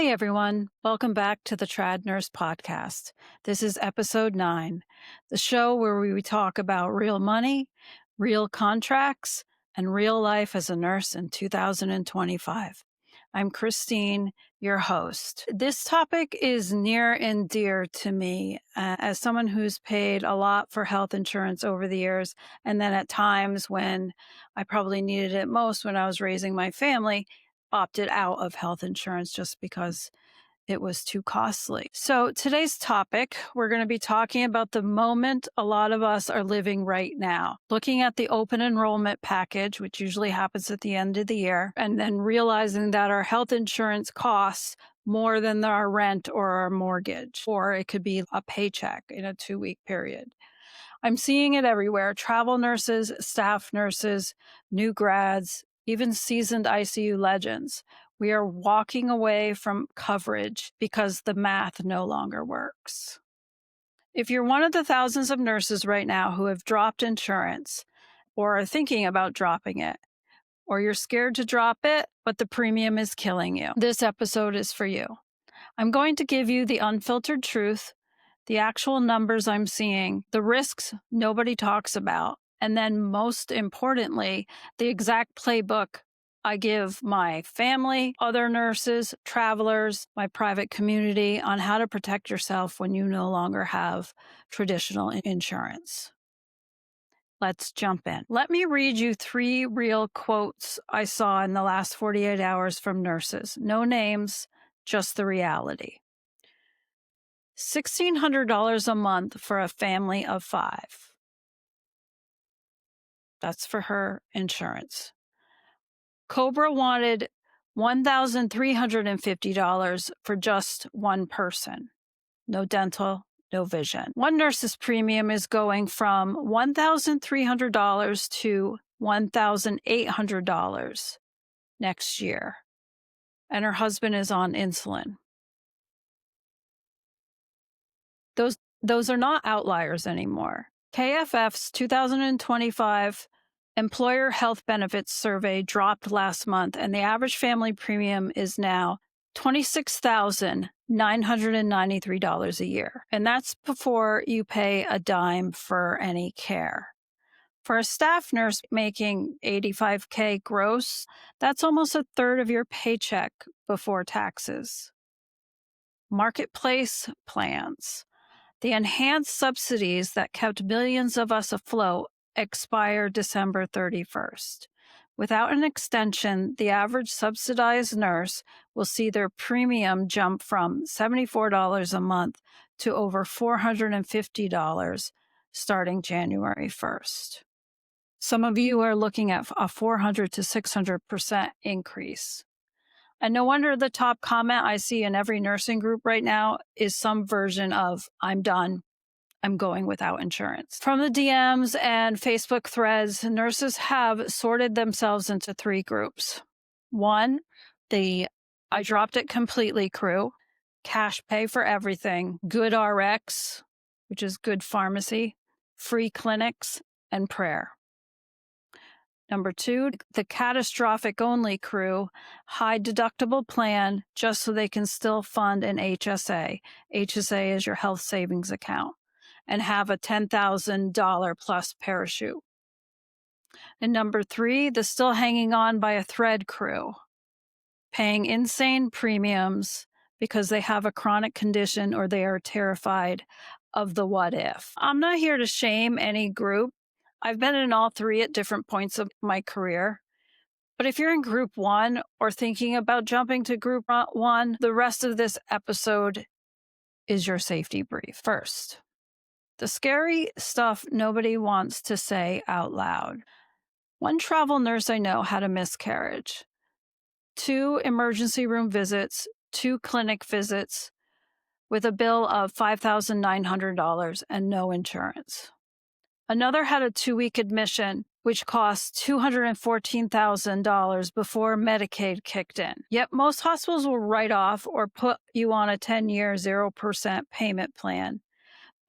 Hey everyone, welcome back to the Trad Nurse Podcast. This is episode 9, the show where we talk about real money, real contracts, and real life as a nurse in 2025. I'm Christine, your host. This topic is near and dear to me as someone who's paid a lot for health insurance over the years, and then at times when I probably needed it most when I was raising my family, opted out of health insurance just because it was too costly. So today's topic, we're going to be talking about the moment a lot of us are living right now, looking at the open enrollment package, which usually happens at the end of the year, and then realizing that our health insurance costs more than our rent or our mortgage, or it could be a paycheck in a 2-week period. I'm seeing it everywhere. Travel nurses, staff nurses, new grads, even seasoned ICU legends. We are walking away from coverage because the math no longer works. If you're one of the thousands of nurses right now who have dropped insurance or are thinking about dropping it, or you're scared to drop it, but the premium is killing you, this episode is for you. I'm going to give you the unfiltered truth, the actual numbers I'm seeing, the risks nobody talks about, and then most importantly, the exact playbook I give my family, other nurses, travelers, my private community on how to protect yourself when you no longer have traditional insurance. Let's jump in. Let me read you 3 real quotes I saw in the last 48 hours from nurses. No names, just the reality. $1,600 a month for a family of 5. That's for her insurance. Cobra wanted $1,350 for just one person. No dental, no vision. One nurse's premium is going from $1,300 to $1,800 next year. And her husband is on insulin. Those are not outliers anymore. KFF's 2025 Employer Health Benefits Survey dropped last month, and the average family premium is now $26,993 a year. And that's before you pay a dime for any care. For a staff nurse making $85K gross, that's almost a third of your paycheck before taxes. Marketplace plans. The enhanced subsidies that kept millions of us afloat expire December 31st. Without an extension, the average subsidized nurse will see their premium jump from $74 a month to over $450 starting January 1st. Some of you are looking at a 400 to 600% increase. And no wonder the top comment I see in every nursing group right now is some version of, I'm done. I'm going without insurance. From the DMs and Facebook threads, nurses have sorted themselves into 3 groups. 1, the I dropped it completely crew, cash pay for everything, good RX, which is good pharmacy, free clinics, and prayer. Number 2, the catastrophic only crew, high deductible plan just so they can still fund an HSA. HSA is your health savings account, and have a $10,000 plus parachute. And number 3, the still hanging on by a thread crew, paying insane premiums because they have a chronic condition or they are terrified of the what if. I'm not here to shame any group. I've been in all 3 at different points of my career. But if you're in group 1 or thinking about jumping to group 1, the rest of this episode is your safety brief. First, the scary stuff nobody wants to say out loud. One travel nurse I know had a miscarriage, 2 emergency room visits, 2 clinic visits with a bill of $5,900 and no insurance. Another had a 2-week admission, which cost $214,000 before Medicaid kicked in. Yet most hospitals will write off or put you on a 10-year 0% payment plan.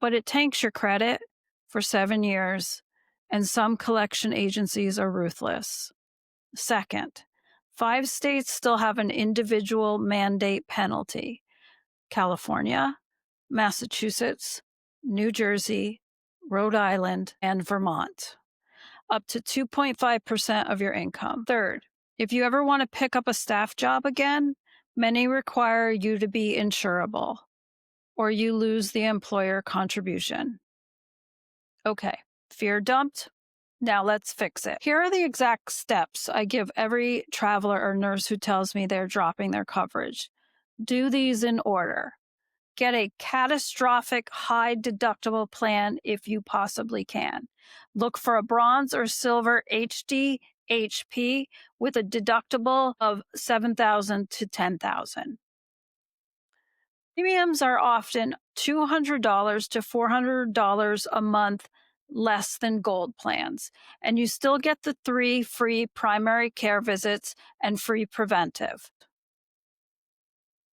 But it tanks your credit for 7 years, and some collection agencies are ruthless. Second, 5 states still have an individual mandate penalty: California, Massachusetts, New Jersey, Rhode Island, and Vermont, up to 2.5% of your income. Third, if you ever want to pick up a staff job again, many require you to be insurable or you lose the employer contribution. Okay, fear dumped? Now let's fix it. Here are the exact steps I give every traveler or nurse who tells me they're dropping their coverage. Do these in order. Get a catastrophic high deductible plan if you possibly can. Look for a bronze or silver HD HP with a deductible of $7,000 to $10,000. Premiums are often $200 to $400 a month less than gold plans, and you still get the 3 free primary care visits and free preventive.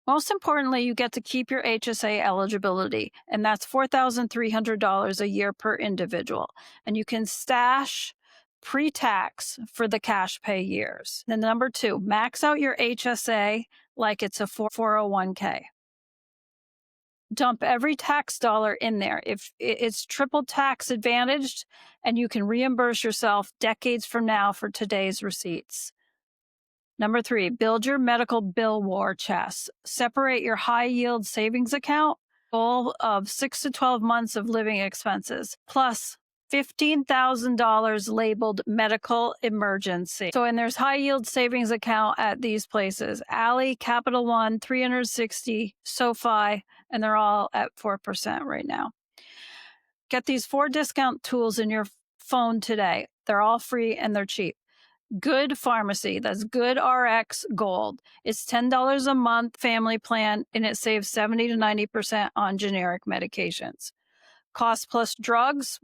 Most importantly, you get to keep your HSA eligibility, and that's $4,300 a year per individual. And you can stash pre-tax for the cash pay years. Then number 2, max out your HSA like it's a 401k. Dump every tax dollar in there. If it's triple tax advantaged, and you can reimburse yourself decades from now for today's receipts. Number 3, build your medical bill war chest. Separate your high yield savings account, goal of 6 to 12 months of living expenses, plus $15,000 labeled medical emergency. So, and there's high yield savings account at these places: Ally, Capital One, 360, SoFi, and they're all at 4% right now. Get these 4 discount tools in your phone today. They're all free and they're cheap. Good Pharmacy, that's Good RX Gold. It's $10 a month family plan, and it saves 70 to 90% on generic medications. Cost Plus Drugs,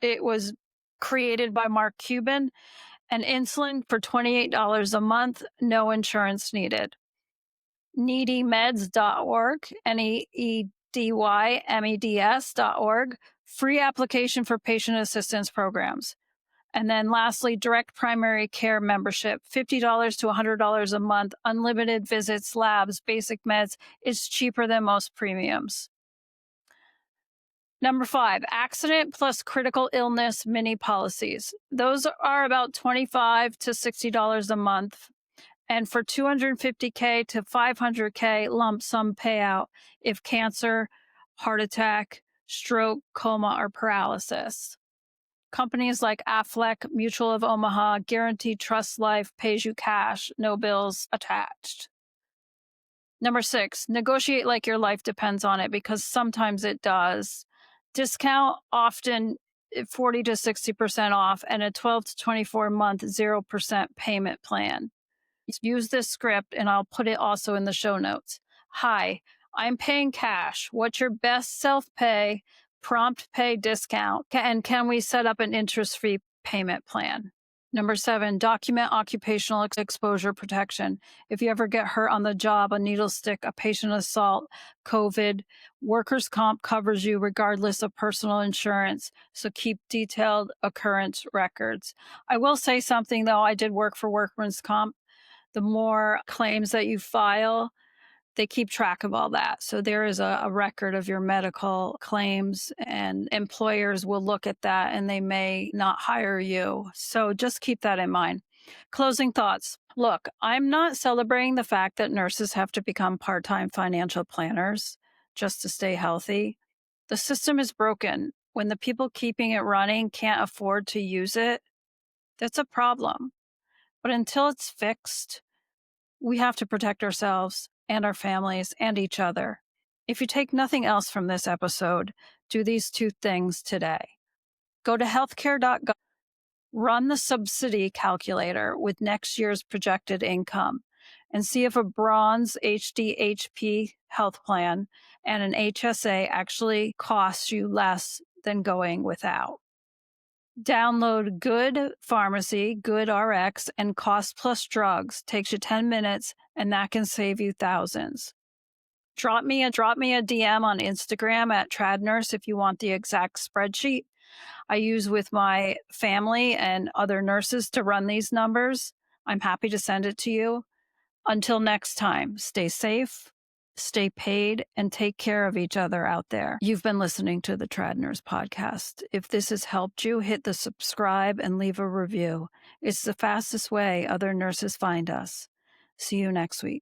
it was created by Mark Cuban, and insulin for $28 a month, no insurance needed. Needymeds.org, NEEDYMEDS.org, free application for patient assistance programs. And then lastly, direct primary care membership, $50 to $100 a month, unlimited visits, labs, basic meds. It's cheaper than most premiums. Number 5, accident plus critical illness mini policies. Those are about $25 to $60 a month. And for $250K to $500K lump sum payout if cancer, heart attack, stroke, coma, or paralysis. Companies like Aflac, Mutual of Omaha, Guaranteed Trust Life pays you cash, no bills attached. Number 6, negotiate like your life depends on it, because sometimes it does. Discount, often 40 to 60% off, and a 12 to 24 month 0% payment plan. Use this script, and I'll put it also in the show notes. Hi, I'm paying cash. What's your best self-pay, prompt pay discount? And can we set up an interest-free payment plan? Number 7, document occupational exposure protection. If you ever get hurt on the job, a needle stick, a patient assault, COVID, workers' comp covers you regardless of personal insurance. So keep detailed occurrence records. I will say something though. I did work for workman's comp. The more claims that you file, they keep track of all that. So there is a record of your medical claims, and employers will look at that and they may not hire you. So just keep that in mind. Closing thoughts. Look, I'm not celebrating the fact that nurses have to become part-time financial planners just to stay healthy. The system is broken. When the people keeping it running can't afford to use it, that's a problem. But until it's fixed, we have to protect ourselves and our families and each other. If you take nothing else from this episode, do these 2 things today. Go to healthcare.gov, run the subsidy calculator with next year's projected income, and see if a bronze HDHP health plan and an HSA actually costs you less than going without. Download Good Pharmacy, Good RX, and Cost Plus Drugs. Takes you 10 minutes, and that can save you thousands. Drop me a DM on Instagram at TradNurse if you want the exact spreadsheet I use with my family and other nurses to run these numbers. I'm happy to send it to you. Until next time, stay safe, stay paid, and take care of each other out there. You've been listening to the Trad Nurse Podcast. If this has helped you, hit the subscribe and leave a review. It's the fastest way other nurses find us. See you next week.